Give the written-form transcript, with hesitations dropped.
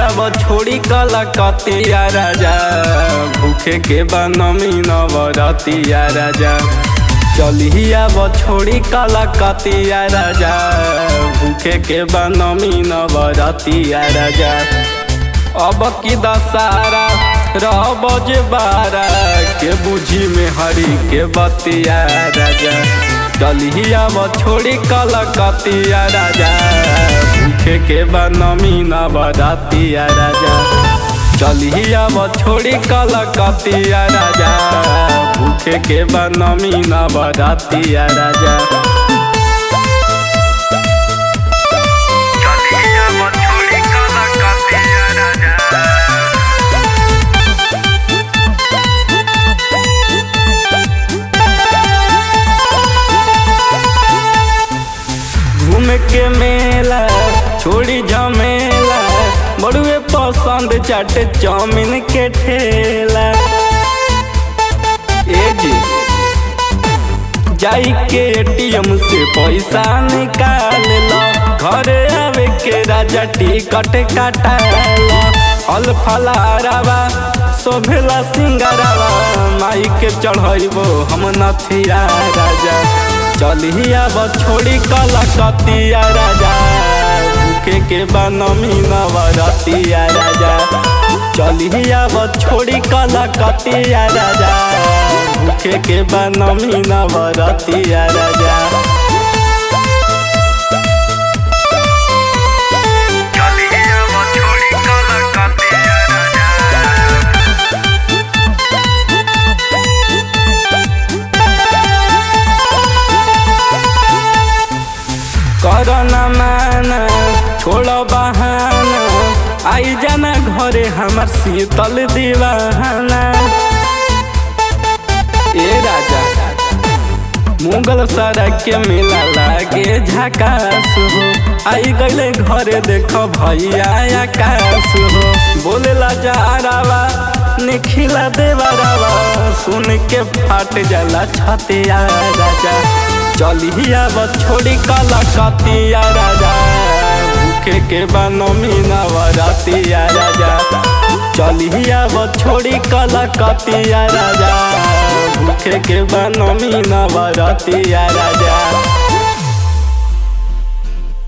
अब छोड़ी कलकतिया राजा, भूखे के बनमी नवरतिया राजा। चली अब छोड़ी कलकतिया राजा, भूखे के बनमी नवरतिया राजा। अब की दशहरा रब जे बारा के बुझी में हरी के बतिया राजा। चली अब छोड़ी कलकतिया राजा, भूखे के बनमी नवरतिया राजा। चली अब छोड़ी कलकतिया राजा, भूखे के बनमी नवरतिया राजा। घूम के मेला छोड़ी झमेला, बड़ुए पसंद चाट चाउमीन के ठेला। ए जी जाई के एटीएम से पैसा निकाल लो, घरे आवे के राजा टिकट कटाला। फल फलारावा शोभेला सिंगारावा, माई के चढ़ैबो हम नथिया राजा। चली अब छोड़ी कलकतिया राजा, भूखे के बनमी नवरतिया राजा। चली अब छोड़ी कलकतिया राजा, भूखे के बनमी नवरतिया राजा। करना माना छोड़ बहाना, आई जाना घरे हमार शीतल दीवाना। ए राजा मुगल सड़क के मेला लागे झकास हो, आई गईले घरे देख भैया आकाश हो। बोलेला जारावा निखिला देवरावा, सुन के फाट जाला छतिया राजा। चली अब छोड़ी कलकतिया राजा, भूखे के बनमी नवरतिया राजा। चली अब छोड़ी कलकतिया राजा, भूखे के बनमी नवरतिया राजा।